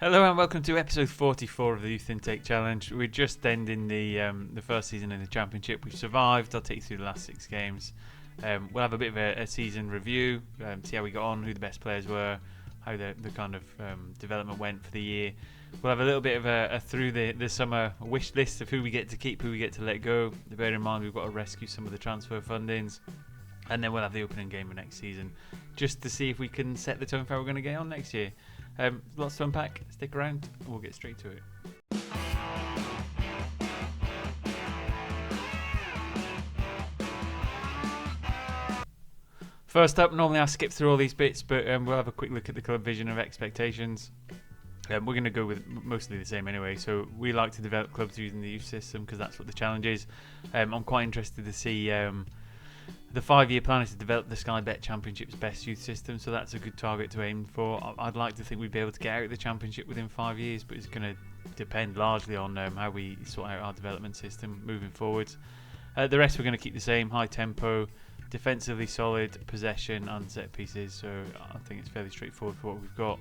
Hello and welcome to episode 44 of the Youth Intake Challenge. We're just ending the first season in the Championship. We've survived. I'll take you through the last 6 games. We'll have a bit of a season review, see how we got on, who the best players were, how the kind of development went for the year. We'll have a little bit of a through the summer wish list of who we get to keep, who we get to let go. Bear in mind we've got to rescue some of the transfer fundings. And then we'll have the opening game of next season, just to see if we can set the tone for how we're going to get on next year. Lots to unpack. Stick around and we'll get straight to it. First up, normally I skip through all these bits, but we'll have a quick look at the club vision of expectations. We're going to go with mostly the same anyway. So we like to develop clubs using the youth system because that's what the challenge is. I'm quite interested to see the 5-year plan is to develop the Sky Bet Championship's best youth system, so that's a good target to aim for. I'd like to think we'd be able to get out of the Championship within 5 years, but it's going to depend largely on how we sort out our development system moving forwards. The rest we're going to keep the same: high tempo, defensively solid, possession and set pieces, so I think it's fairly straightforward for what we've got.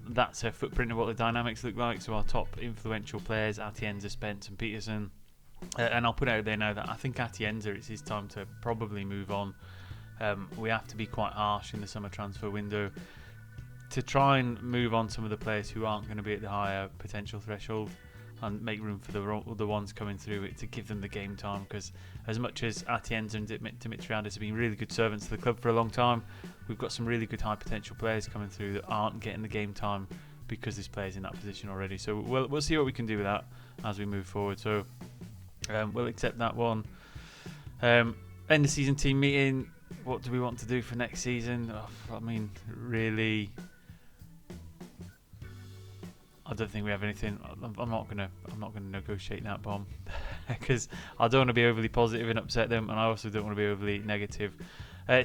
That's a footprint of what the dynamics look like, so our top influential players, Atienza, Spence and Peterson. And I'll put out there now that I think Atienza, it's his time to probably move on. We have to be quite harsh in the summer transfer window to try and move on some of the players who aren't going to be at the higher potential threshold and make room for the ones coming through it, to give them the game time, because as much as Atienza and Dimitriadis have been really good servants to the club for a long time, we've got some really good high potential players coming through that aren't getting the game time because there's players in that position already. So we'll see what we can do with that as we move forward. So we'll accept that one. End of season team meeting. What do we want to do for next season? I mean, really, I don't think we have anything. I'm not gonna negotiate that bomb because I don't want to be overly positive and upset them, and I also don't want to be overly negative.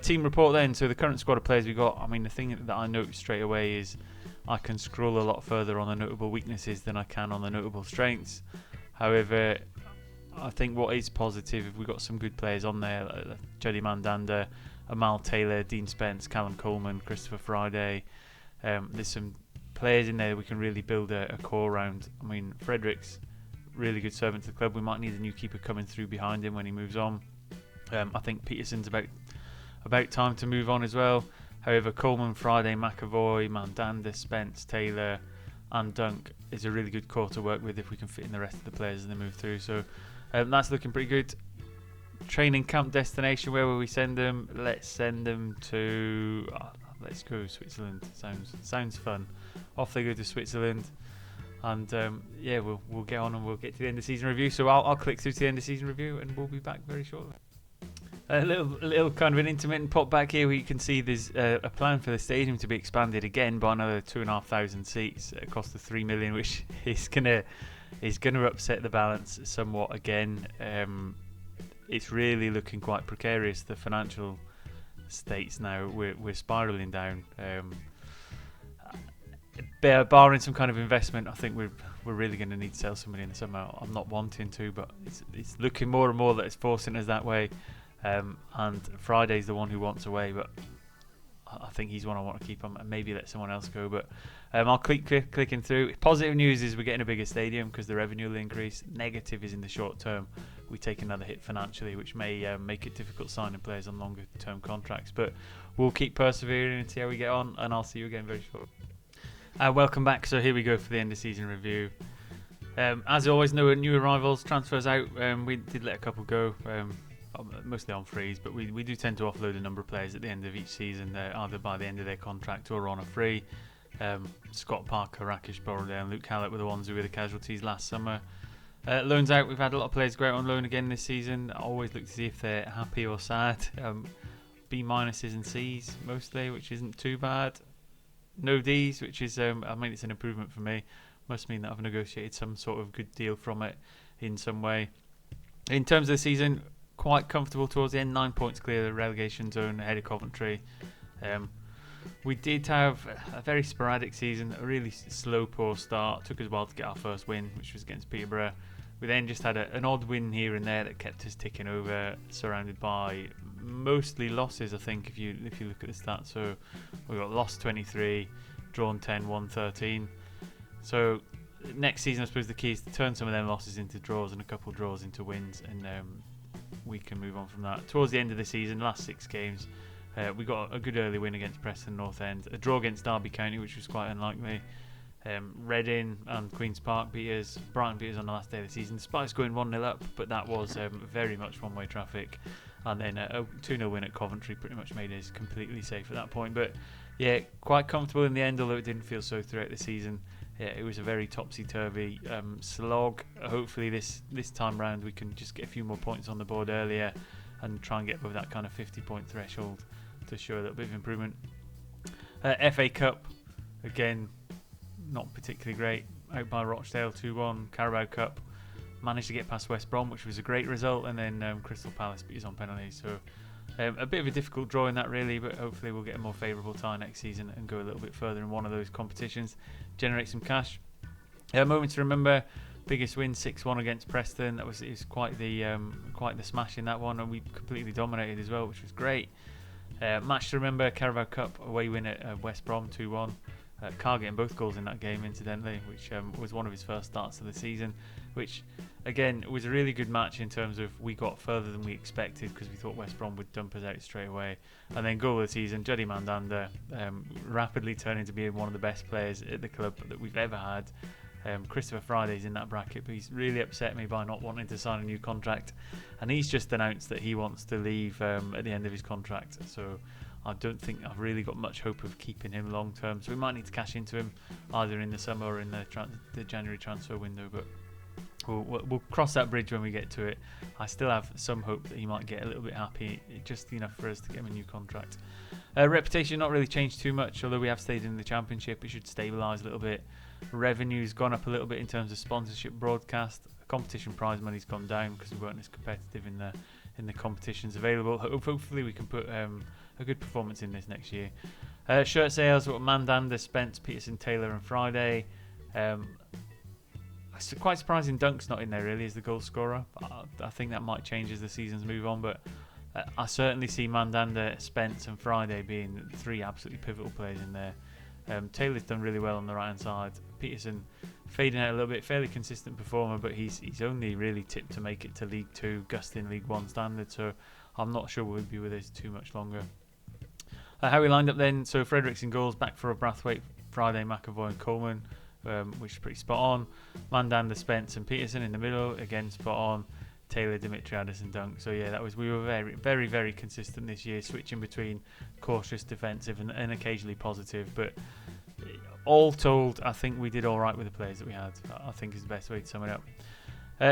Team report then. So the current squad of players we got. I mean, the thing that I note straight away is I can scroll a lot further on the notable weaknesses than I can on the notable strengths. However, I think what is positive, if we've got some good players on there, like Jody Mandanda, Amal Taylor, Dean Spence, Callum Coleman, Christopher Friday. There's some players in there we can really build a core around. I mean, Frederick's really good servant to the club. We might need a new keeper coming through behind him when he moves on. I think Peterson's about time to move on as well. However, Coleman, Friday, McAvoy, Mandanda, Spence, Taylor and Dunk is a really good core to work with if we can fit in the rest of the players as they move through. So that's looking pretty good. Training camp destination, where will we send them? Let's send them to let's go Switzerland. Sounds fun. Off they go to Switzerland, and we'll get on and we'll get to the end of season review. So I'll click through to the end of season review and we'll be back very shortly. A little kind of an intermittent pop back here where you can see there's a plan for the stadium to be expanded again by another 2,500 seats at a cost of 3 million, which is gonna upset the balance somewhat again. It's really looking quite precarious, the financial states now. We're spiralling down. Barring some kind of investment, I think we're really going to need to sell somebody in the summer. I'm not wanting to, but it's looking more and more that it's forcing us that way. And Friday's the one who wants away, but I think he's one I want to keep on and maybe let someone else go. But I'll clicking through. Positive news is we're getting a bigger stadium because the revenue will increase. Negative is in the short term we take another hit financially, which may make it difficult signing players on longer term contracts. But we'll keep persevering and see how we get on, and I'll see you again very shortly. Welcome back. So here we go for the end of season review. As always, no new arrivals, transfers out. We did let a couple go. Mostly on freeze, but we do tend to offload a number of players at the end of each season, either by the end of their contract or on a free. Scott Parker, Rakesh Borrowdale and Luke Hallett were the ones who were the casualties last summer. Loans out, we've had a lot of players go out on loan again this season. I always look to see if they're happy or sad. B minuses and C's mostly, which isn't too bad. No D's, which is it's an improvement for me. Must mean that I've negotiated some sort of good deal from it in some way. In terms of the season, quite comfortable towards the end. 9 points clear of the relegation zone ahead of Coventry. We did have a very sporadic season, a really slow, poor start. Took us a while to get our first win, which was against Peterborough. We then just had an odd win here and there that kept us ticking over, surrounded by mostly losses, I think, if you look at the stats. So we got lost 23, drawn 10, won 13. So next season, I suppose the key is to turn some of them losses into draws and a couple of draws into wins, and we can move on from that. Towards the end of the season, last 6 games, we got a good early win against Preston North End, a draw against Derby County, which was quite unlikely. Reading and Queen's Park beat us, Brighton beat us on the last day of the season, despite us going 1-0 up, but that was very much one-way traffic. And then a 2-0 win at Coventry pretty much made us completely safe at that point. But yeah, quite comfortable in the end, although it didn't feel so throughout the season. Yeah, it was a very topsy-turvy slog. Hopefully this time round we can just get a few more points on the board earlier and try and get above that kind of 50-point threshold to show a little bit of improvement. FA Cup, again, not particularly great. Out by Rochdale 2-1. Carabao Cup, managed to get past West Brom, which was a great result, and then Crystal Palace beat us on penalties. So a bit of a difficult draw in that really, but hopefully we'll get a more favourable tie next season and go a little bit further in one of those competitions, generate some cash. A moment to remember: biggest win, 6-1 against Preston. It was quite the smash in that one, and we completely dominated as well, which was great. Match to remember: Carabao Cup away win at West Brom 2-1. Carr getting both goals in that game, incidentally, which was one of his first starts of the season, which again was a really good match in terms of we got further than we expected because we thought West Brom would dump us out straight away. And then goal of the season, Juddy Mandanda, rapidly turning to be one of the best players at the club that we've ever had. Christopher Friday's in that bracket, but he's really upset me by not wanting to sign a new contract, and he's just announced that he wants to leave at the end of his contract. So I don't think I've really got much hope of keeping him long term, so we might need to cash into him either in the summer or in the January transfer window, but we'll cross that bridge when we get to it. I still have some hope that he might get a little bit happy, just enough for us to get him a new contract. Reputation not really changed too much, although we have stayed in the Championship. It should stabilise a little bit. Revenue's gone up a little bit in terms of sponsorship broadcast. Competition prize money's gone down because we weren't as competitive in the competitions available. Hopefully we can put a good performance in this next year. Shirt sales were Mandanda, Spence, Peterson, Taylor and Friday. It's quite surprising Dunk's not in there really as the goal scorer. I think that might change as the seasons move on, but I certainly see Mandanda, Spence and Friday being 3 absolutely pivotal players in there. Taylor's done really well on the right hand side. Peterson fading out a little bit, fairly consistent performer, but he's only really tipped to make it to League 2, gusting League 1 standard, so I'm not sure we'll be with us too much longer. How we lined up then: so Fredericks in goals, back for a Brathwaite, Friday, McAvoy and Coleman, which is pretty spot on. Mandanda, Spence and Peterson in the middle, again spot on. Taylor, Dimitriadis and Dunk. So yeah, we were very, very, very consistent this year, switching between cautious, defensive and occasionally positive. But all told, I think we did all right with the players that we had. I think is the best way to sum it up.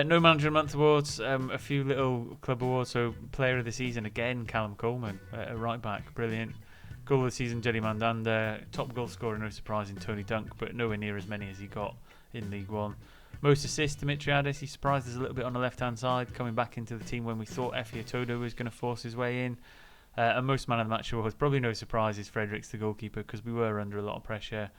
No Manager of the Month awards, a few little club awards. So Player of the Season again, Callum Coleman, right back, brilliant. Goal of the Season, Juddy Mandanda. Top goal scorer, no surprise, in Tony Dunk, but nowhere near as many as he got in League 1. Most assists, Dimitriadis. He surprised us a little bit on the left-hand side, coming back into the team when we thought Effie Otodo was going to force his way in. And most man of the match awards, probably no surprise, is Fredericks, the goalkeeper, because we were under a lot of pressure.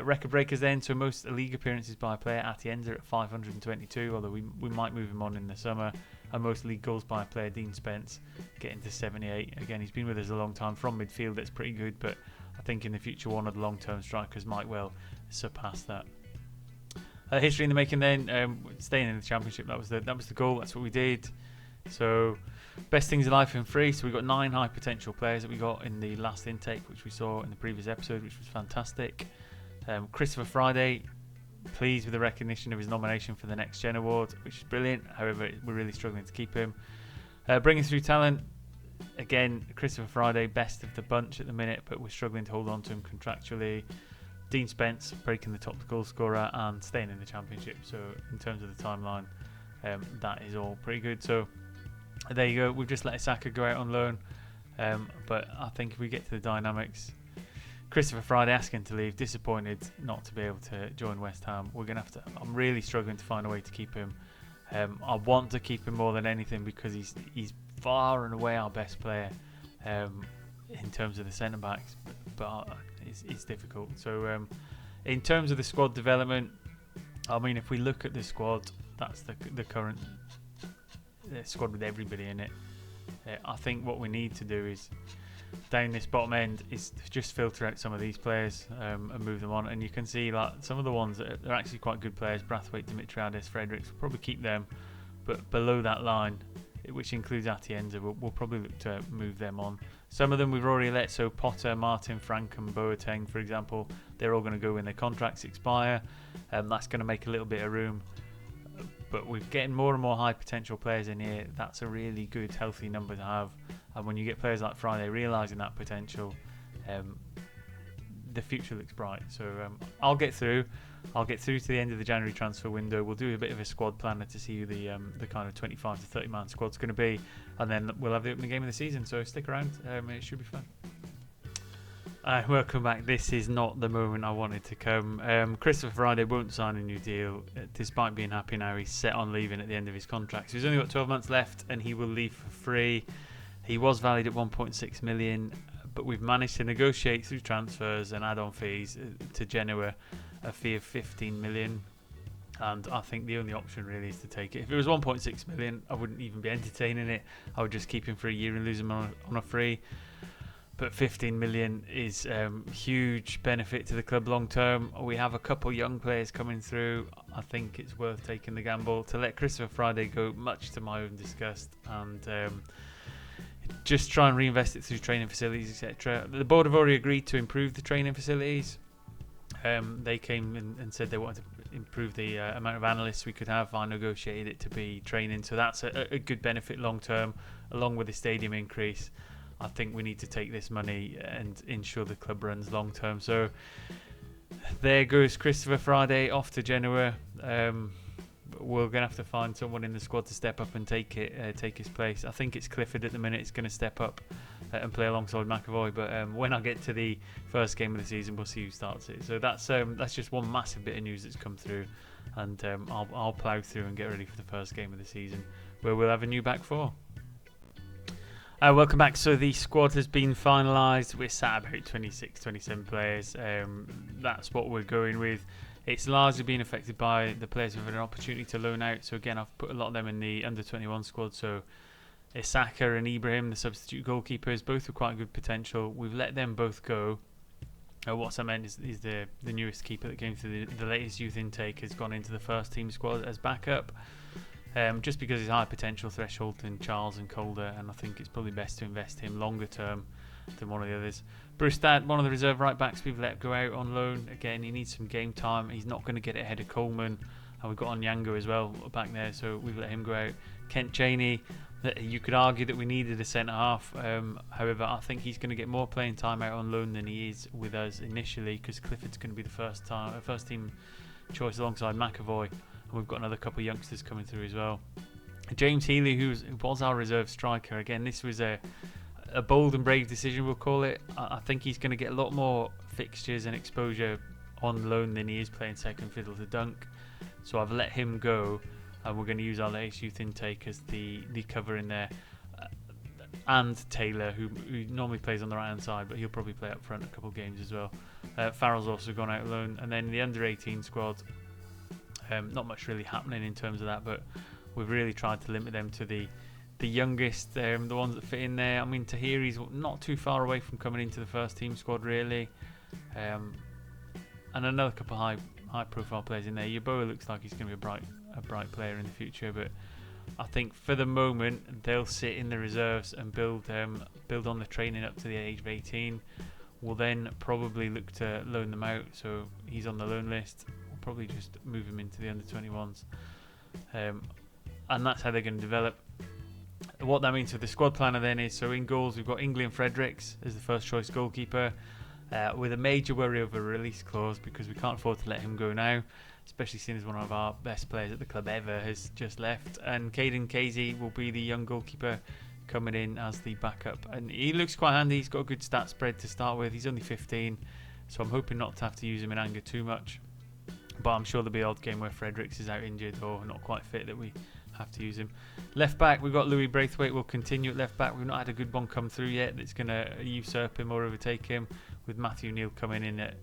Record breakers then, so most league appearances by a player, Atienza at 522, although we might move him on in the summer. And most league goals by a player, Dean Spence, getting to 78. Again, he's been with us a long time. From midfield, that's pretty good, but I think in the future one of the long-term strikers might well surpass that. History in the making then, staying in the Championship, that was the goal, that's what we did. So best things in life in free, so we got 9 high potential players that we got in the last intake, which we saw in the previous episode, which was fantastic. Christopher Friday, pleased with the recognition of his nomination for the Next Gen Award, which is brilliant. However, we're really struggling to keep him. Bringing through talent, again, Christopher Friday, best of the bunch at the minute, but we're struggling to hold on to him contractually. Dean Spence breaking the top goal scorer and staying in the Championship. So in terms of the timeline, that is all pretty good. So there you go. We've just let Isaka go out on loan, but I think if we get to the dynamics, Christopher Friday asking to leave, disappointed not to be able to join West Ham. We're gonna have to. I'm really struggling to find a way to keep him. I want to keep him more than anything because he's far and away our best player in terms of the centre backs, but it's difficult. So in terms of the squad development, I mean, if we look at the squad, that's the current squad with everybody in it. I think what we need to do is down this bottom end is just filter out some of these players and move them on. And you can see like some of the ones that are actually quite good players, Brathwaite, Dimitriadis, Fredericks, we'll probably keep them. But below that line, which includes Atienza, we'll probably look to move them on. Some of them we've already let, so Potter, Martin, Frank and Boateng, for example, they're all going to go when their contracts expire. That's going to make a little bit of room. But we're getting more and more high potential players in here. That's a really good, healthy number to have. And when you get players like Friday realising that potential, the future looks bright. So I'll get through to the end of the January transfer window. We'll do a bit of a squad planner to see who the kind of 25 to 30 man squad's going to be, and then we'll have the opening game of the season. So stick around, it should be fun. Welcome back. This is not the moment I wanted to come. Christopher Friday won't sign a new deal, despite being happy now. He's set on leaving at the end of his contract. So he's only got 12 months left, and he will leave for free. He was valued at 1.6 million, but we've managed to negotiate through transfers and add-on fees to Genoa a fee of 15 million. And I think the only option really is to take it. If it was 1.6 million, I wouldn't even be entertaining it. I would just keep him for a year and lose him on a free. But 15 million is huge benefit to the club long term. We have a couple young players coming through. I think it's worth taking the gamble to let Christopher Friday go, much to my own disgust, and just try and reinvest it through training facilities, etc. The board have already agreed to improve the training facilities. They came and said they wanted to improve the amount of analysts we could have. I negotiated it to be training, so that's a good benefit long term, along with the stadium increase. I think we need to take this money and ensure the club runs long term. So there goes Christopher Friday off to Genoa. We're going to have to find someone in the squad to step up and take his place. I think it's Clifford at the minute. It's going to step up and play alongside McAvoy. But when I get to the first game of the season, we'll see who starts it. So that's just one massive bit of news that's come through, and I'll plough through and get ready for the first game of the season, where we'll have a new back four. Welcome back. So the squad has been finalised. We're sat about 26, 27 players. That's what we're going with. It's largely been affected by the players who've had an opportunity to loan out. So again, I've put a lot of them in the under-21 squad. So Isaka and Ibrahim, the substitute goalkeepers, both with quite good potential. We've let them both go. What I meant is the newest keeper that came through the latest youth intake has gone into the first team squad as backup. Just because his high potential threshold than Charles and Calder, and I think it's probably best to invest him longer term than one of the others. Brewstad, one of the reserve right backs we've let go out on loan. Again, he needs some game time. He's not going to get it ahead of Coleman, and we've got Onyango as well back there, so we've let him go out. Kent Chaney, you could argue that we needed a centre half. However, I think he's going to get more playing time out on loan than he is with us initially, because Clifford's going to be the first team choice alongside McAvoy. And we've got another couple of youngsters coming through as well. James Healy, who was our reserve striker. Again, this was a bold and brave decision, we'll call it. I think he's going to get a lot more fixtures and exposure on loan than he is playing second fiddle to Dunk. So I've let him go, and we're going to use our latest youth intake as the cover in there. And Taylor, who normally plays on the right-hand side, but he'll probably play up front a couple of games as well. Farrell's also gone out alone. And then the under-18 squad, not much really happening in terms of that, but we've really tried to limit them to the youngest, the ones that fit in there. I mean, Tahiri's not too far away from coming into the first team squad, really. And another couple of high-profile players in there. Yeboah looks like he's going to be a bright player in the future, but I think for the moment they'll sit in the reserves and build on the training up to the age of 18. We'll then probably look to loan them out, so he's on the loan list. We'll probably just move him into the under-21s, and that's how they're going to develop. What that means for the squad planner then is, so in goals we've got England Fredericks as the first choice goalkeeper, with a major worry over a release clause, because we can't afford to let him go now, especially seeing as one of our best players at the club ever has just left. And Caden Casey will be the young goalkeeper coming in as the backup, and he looks quite handy. He's got a good stat spread to start with. He's only 15, so I'm hoping not to have to use him in anger too much, but I'm sure there'll be an odd game where Fredericks is out injured or not quite fit that we have to use him. Left back, we've got Louis Braithwaite. We'll continue at left back. We've not had a good one come through yet that's going to usurp him or overtake him, with Matthew Neal coming in at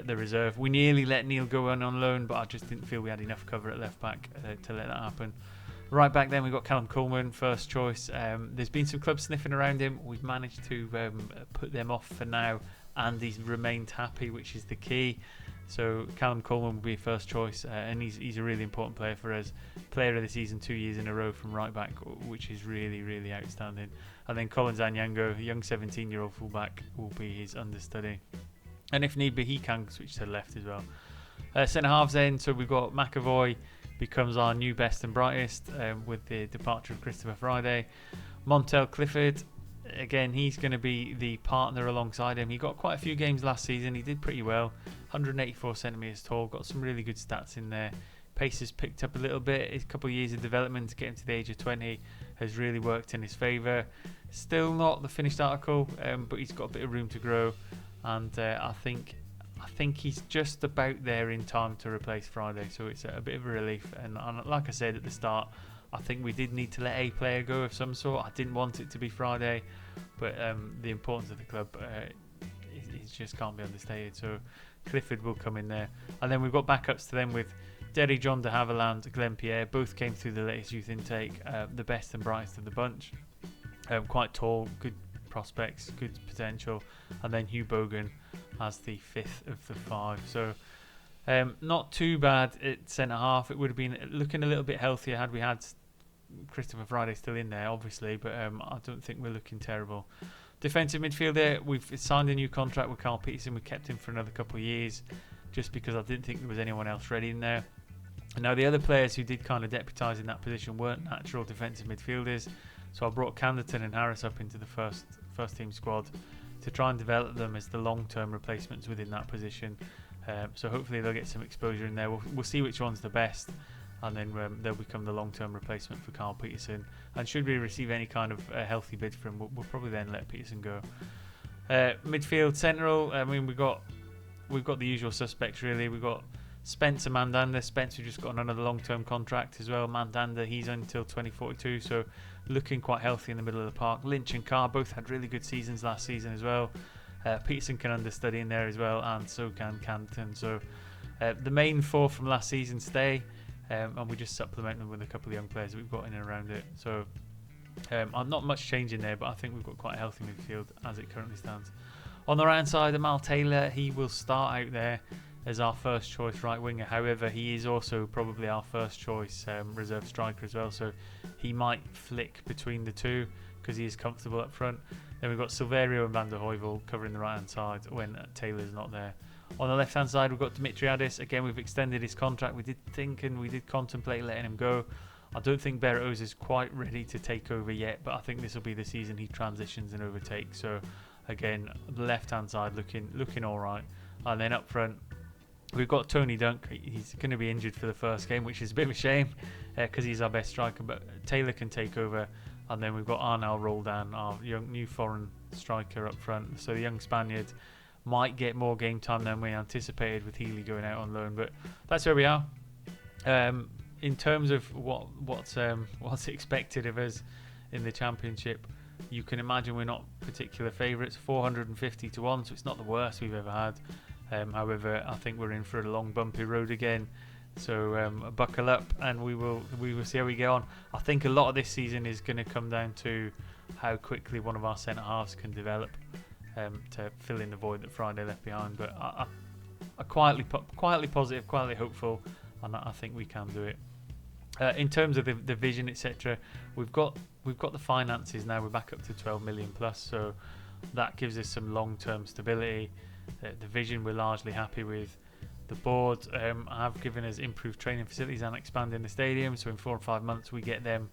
the reserve. We nearly let Neal go on loan, but I just didn't feel we had enough cover at left back to let that happen. Right back then, we've got Callum Coleman, first choice. There's been some clubs sniffing around him. We've managed to put them off for now, and he's remained happy, which is the key. So Callum Coleman will be first choice, and he's a really important player for us. Player of the season 2 years in a row from right back, which is really, really outstanding. And then Collins Anyango, young 17-year-old fullback, will be his understudy. And if need be, he can switch to the left as well. Centre halves then, so we've got McAvoy becomes our new best and brightest with the departure of Christopher Friday. Montel Clifford, again, he's going to be the partner alongside him. He got quite a few games last season. He did pretty well. 184 centimetres tall, got some really good stats in there. Pace has picked up a little bit. His couple of years of development to get him to the age of 20 has really worked in his favour. Still not the finished article, but he's got a bit of room to grow. And I think he's just about there in time to replace Friday, so it's a bit of a relief. And like I said at the start, I think we did need to let a player go of some sort. I didn't want it to be Friday, but the importance of the club it just can't be understated. So Clifford will come in there. And then we've got backups to them with Derry John de Havilland, Glenn Pierre. Both came through the latest youth intake, the best and brightest of the bunch. Quite tall, good prospects, good potential. And then Hugh Bogan as the fifth of the five. So not too bad at centre half. It would have been looking a little bit healthier had we had Christopher Friday still in there, obviously, but I don't think we're looking terrible. Defensive midfielder, we've signed a new contract with Carl Peterson. We kept him for another couple of years just because I didn't think there was anyone else ready in there. And now the other players who did kind of deputise in that position weren't natural defensive midfielders, so I brought Canderton and Harris up into the first team squad to try and develop them as the long-term replacements within that position. So hopefully they'll get some exposure in there. We'll see which one's the best, and then they'll become the long-term replacement for Carl Peterson. And should we receive any kind of healthy bid from him, we'll probably then let Peterson go. Midfield, central. I mean, we've got the usual suspects really. We've got Spencer Mandanda. Spencer just got another long-term contract as well. Mandanda, he's until 2042, so looking quite healthy in the middle of the park. Lynch and Carr both had really good seasons last season as well. Peterson can understudy in there as well, and so can Canton. So the main four from last season stay, and we just supplement them with a couple of young players that we've got in and around it. So not much change in there, but I think we've got quite a healthy midfield as it currently stands. On the right hand side, Amal Taylor, he will start out there as our first choice right winger. However, he is also probably our first choice reserve striker as well, so he might flick between the two because he is comfortable up front. Then we've got Silverio and Van der Heuvel covering the right hand side when Taylor's not there. On the left hand side, we've got Dimitriadis. Again, we've extended his contract. We did think and we did contemplate letting him go. I don't think Bertos is quite ready to take over yet, but I think this will be the season he transitions and overtakes. So again, the left hand side looking all right. And then up front, we've got Tony Dunk. He's going to be injured for the first game, which is a bit of a shame because he's our best striker, but Taylor can take over. And then we've got Arnal Roldan, our young new foreign striker up front. So the young Spaniard might get more game time than we anticipated with Healy going out on loan, but that's where we are. In terms of what's expected of us in the Championship, you can imagine we're not particular favourites. 450 to 1, so it's not the worst we've ever had. However, I think we're in for a long bumpy road again. So buckle up, and we will see how we get on. I think a lot of this season is going to come down to how quickly one of our centre halves can develop to fill in the void that Friday left behind. But I quietly positive, quietly hopeful, and I think we can do it. In terms of the vision, etc., we've got the finances now. We're back up to 12 million plus, so that gives us some long-term stability. The vision we're largely happy with. The board have given us improved training facilities and expanding the stadium, so in 4 or 5 months we get them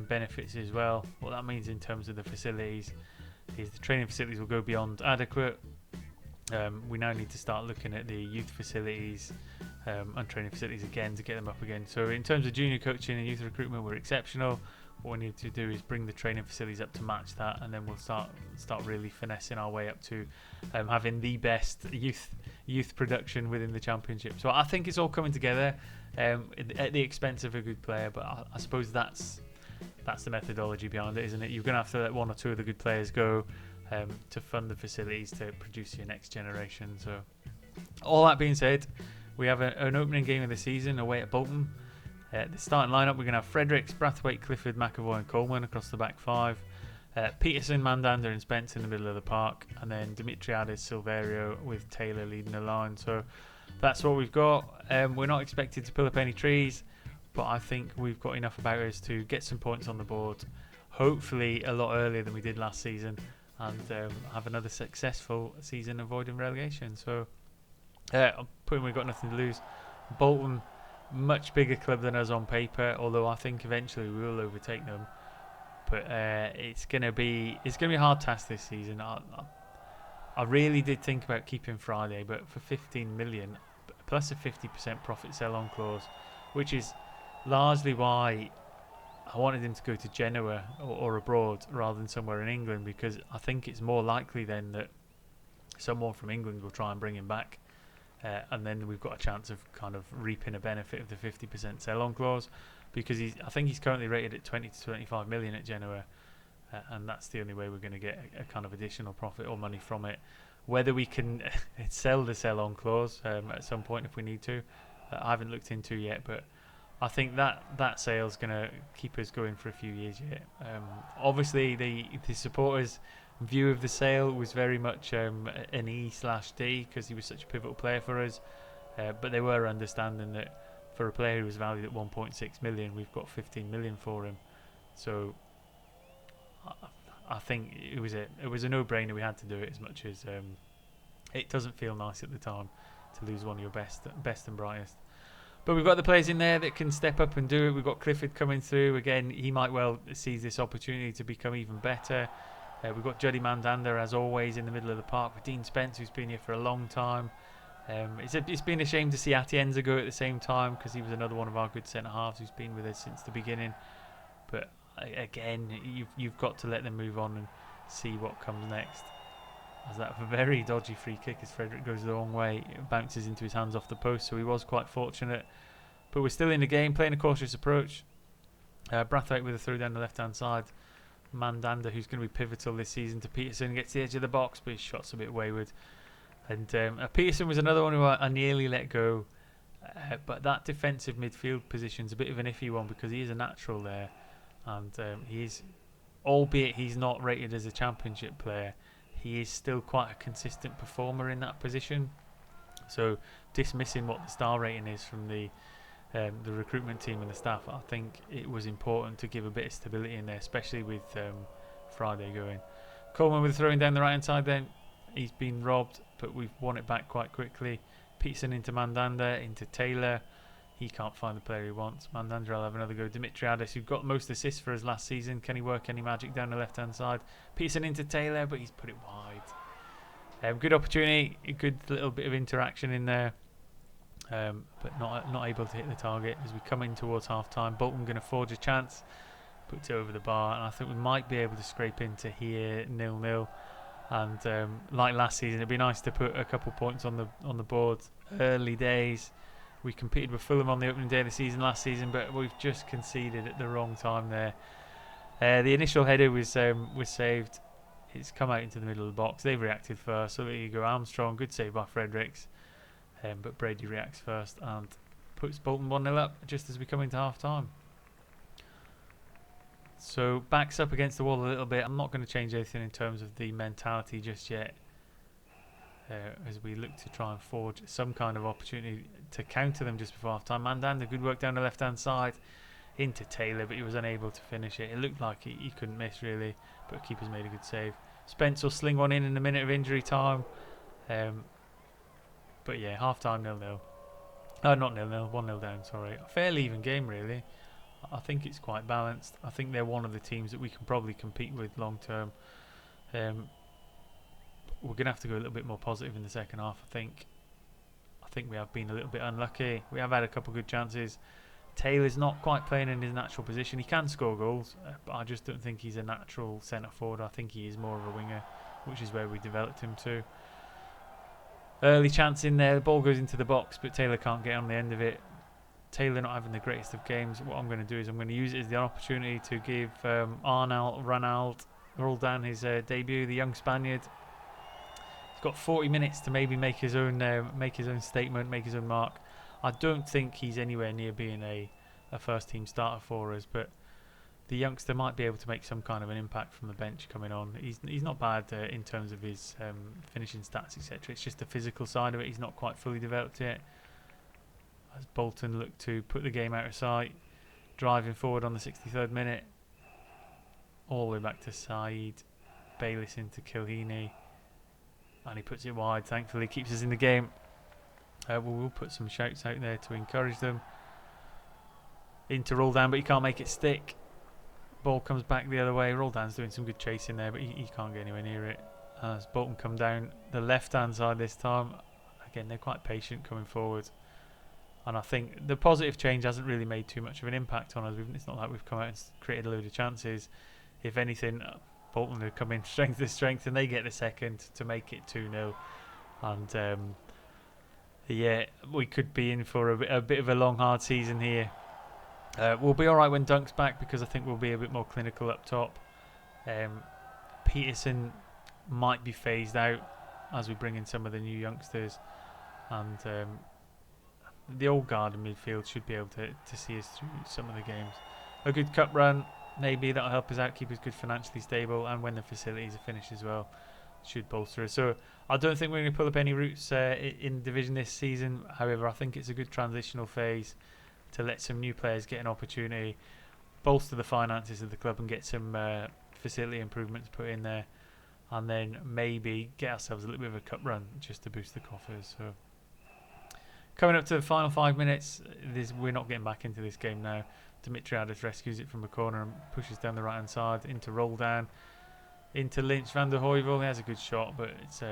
benefits as well. What that means in terms of the facilities is the training facilities will go beyond adequate. We now need to start looking at the youth facilities and training facilities again to get them up again. So in terms of junior coaching and youth recruitment, we're exceptional. What we need to do is bring the training facilities up to match that, and then we'll start really finessing our way up to having the best youth production within the Championship. So I think it's all coming together at the expense of a good player, but I suppose that's the methodology behind it, isn't it? You're going to have to let one or two of the good players go to fund the facilities to produce your next generation. So all that being said, we have an opening game of the season away at Bolton. The starting lineup, we're going to have Fredericks, Brathwaite, Clifford, McAvoy and Coleman across the back five. Peterson, Mandander and Spence in the middle of the park. And then Dimitriadis, Silverio with Taylor leading the line. So that's what we've got. We're not expected to pull up any trees, but I think we've got enough about us to get some points on the board. Hopefully a lot earlier than we did last season. And have another successful season avoiding relegation. So I'm putting we've got nothing to lose. Bolton, much bigger club than us on paper, although I think eventually we will overtake them. But it's gonna be a hard task this season. I really did think about keeping Friday, but for 15 million plus a 50% profit sell-on clause, which is largely why I wanted him to go to Genoa or abroad rather than somewhere in England, because I think it's more likely then that someone from England will try and bring him back. And then we've got a chance of kind of reaping a benefit of the 50% sell-on clause, because I think he's currently rated at 20 to 25 million at Genoa, and that's the only way we're going to get a kind of additional profit or money from it. Whether we can sell the sell-on clause at some point if we need to, I haven't looked into yet, but I think that sale's going to keep us going for a few years yet. Obviously, the supporters' view of the sale was very much an E/D because he was such a pivotal player for us, but they were understanding that for a player who was valued at 1.6 million, we've got 15 million for him. So I think it was a no-brainer. We had to do it, as much as it doesn't feel nice at the time to lose one of your best and brightest. But we've got the players in there that can step up and do it. We've got Clifford coming through again. He might well seize this opportunity to become even better. We've got Juddy Mandander, as always, in the middle of the park with Dean Spence, who's been here for a long time. It's been a shame to see Atienza go at the same time, because he was another one of our good centre-halves who's been with us since the beginning. But again, you've got to let them move on and see what comes next. As that very dodgy free kick as Frederick goes the wrong way, it bounces into his hands off the post, so he was quite fortunate. But we're still in the game, playing a cautious approach. Brathwaite with a throw down the left-hand side. Mandander, who's going to be pivotal this season, to Peterson, gets to the edge of the box, but his shot's a bit wayward. And Peterson was another one who I nearly let go. But that defensive midfield position's a bit of an iffy one, because he is a natural there. And he is, albeit he's not rated as a championship player, he is still quite a consistent performer in that position. So dismissing what the star rating is from the recruitment team and the staff, I think it was important to give a bit of stability in there, especially with Friday going. Coleman with throwing down the right hand side then. He's been robbed, but we've won it back quite quickly. Peterson into Mandander, into Taylor. He can't find the player he wants. Mandander will have another go. Dimitriadis, who got most assists for us last season. Can he work any magic down the left-hand side? Peterson into Taylor, but he's put it wide. Good opportunity, a good little bit of interaction in there, but not able to hit the target as we come in towards half-time. Bolton going to forge a chance, puts it over the bar, and I think we might be able to scrape into here 0-0. And like last season, it'd be nice to put a couple points on the board. Early days. We competed with Fulham on the opening day of the season last season, but we've just conceded at the wrong time there. The initial header was saved. It's come out into the middle of the box. They've reacted first, so there you go. Armstrong, good save by Fredericks. But Brady reacts first and puts Bolton 1-0 up just as we come into half-time. So backs up against the wall a little bit. I'm not going to change anything in terms of the mentality just yet. As we look to try and forge some kind of opportunity to counter them just before half-time. Mandander, good work down the left-hand side into Taylor, but he was unable to finish it. It looked like he couldn't miss, really, but keeper's made a good save. Spence will sling one in a minute of injury time. But yeah, half-time 0-0. Not 0-0, 1-0 down, sorry. A fairly even game, really. I think it's quite balanced. I think they're one of the teams that we can probably compete with long-term. We're going to have to go a little bit more positive in the second half, I think. I think we have been a little bit unlucky. We have had a couple of good chances. Taylor's not quite playing in his natural position. He can score goals, but I just don't think he's a natural centre forward. I think he is more of a winger, which is where we developed him to. Early chance in there. The ball goes into the box, but Taylor can't get on the end of it. Taylor not having the greatest of games. What I'm going to do is I'm going to use it as the opportunity to give Ranald Roldan his debut, the young Spaniard. Got 40 minutes to maybe make his own statement, make his own mark. I don't think he's anywhere near being a a first team starter for us, but the youngster might be able to make some kind of an impact from the bench coming on. He's not bad in terms of his finishing stats, etc. It's just the physical side of it. He's not quite fully developed yet. As Bolton look to put the game out of sight, driving forward on the 63rd minute, all the way back to Saeed, Bayliss into Kilheeney, and he puts it wide. Thankfully, keeps us in the game. We'll put some shouts out there to encourage them. Into Roldan, but he can't make it stick. Ball comes back the other way. Roldan's doing some good chasing there, but he can't get anywhere near it. As Bolton come down the left-hand side this time, again, they're quite patient coming forward. And I think the positive change hasn't really made too much of an impact on us. It's not like we've come out and created a load of chances. If anything, Bolton have come in strength to strength, and they get the second to make it 2-0. And yeah, we could be in for a bit of a long, hard season here. We'll be alright when Dunk's back, because I think we'll be a bit more clinical up top. Peterson might be phased out as we bring in some of the new youngsters, and the old guard in midfield should be able to see us through some of the games. A good cup run, maybe that'll help us out, keep us good financially stable, and when the facilities are finished as well, should bolster us. So I don't think we're going to pull up any roots in division this season. However, I think it's a good transitional phase to let some new players get an opportunity, bolster the finances of the club, and get some facility improvements put in there, and then maybe get ourselves a little bit of a cup run just to boost the coffers. So coming up to the final 5 minutes, we're not getting back into this game now. Dimitriadis rescues it from a corner and pushes down the right hand side into Roldan, into Lynch. Van der Heuvel, he has a good shot, but it's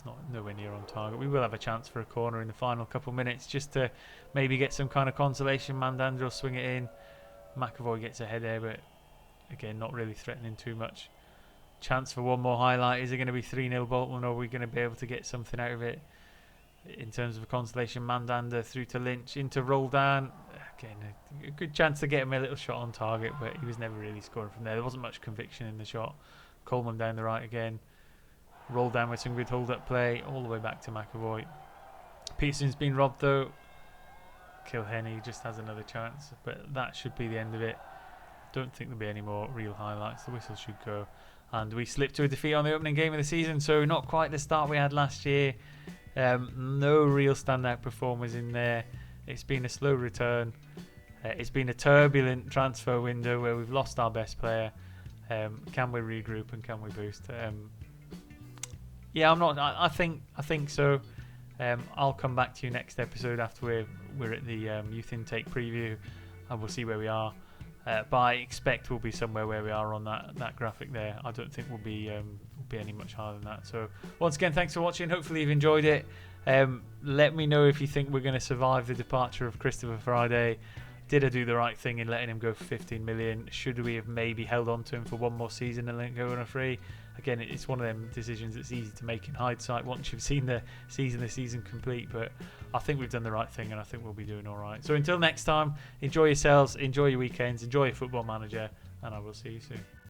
not nowhere near on target. We will have a chance for a corner in the final couple minutes, just to maybe get some kind of consolation. Mandanda will swing it in. McAvoy gets a head there, but again, not really threatening too much. Chance for one more highlight. Is it going to be 3-0 Bolton, or are we going to be able to get something out of it in terms of a consolation? Mandanda through to Lynch, into Roldan. Again, a good chance to get him a little shot on target, but he was never really scoring from there. There wasn't much conviction in the shot. Coleman down the right again. Roldan with some good hold-up play, all the way back to McAvoy. Peterson's been robbed though. Kilhenny just has another chance, but that should be the end of it. Don't think there'll be any more real highlights. The whistle should go. And we slipped to a defeat on the opening game of the season, so not quite the start we had last year. No real standout performers in there. It's been a slow return. It's been a turbulent transfer window where we've lost our best player. Can we regroup and can we boost? Yeah, I think so. I'll come back to you next episode after we're at the youth intake preview, and we'll see where we are. But I expect we'll be somewhere where we are on that graphic there. I don't think we'll be any much higher than that. So once again, thanks for watching. Hopefully you've enjoyed it. Let me know if you think we're going to survive the departure of Christopher Friday. Did I do the right thing in letting him go for 15 million? Should we have maybe held on to him for one more season and let him go on a free? Again, it's one of them decisions that's easy to make in hindsight once you've seen the season complete. But I think we've done the right thing, and I think we'll be doing all right. So until next time, enjoy yourselves, enjoy your weekends, enjoy your Football Manager, and I will see you soon.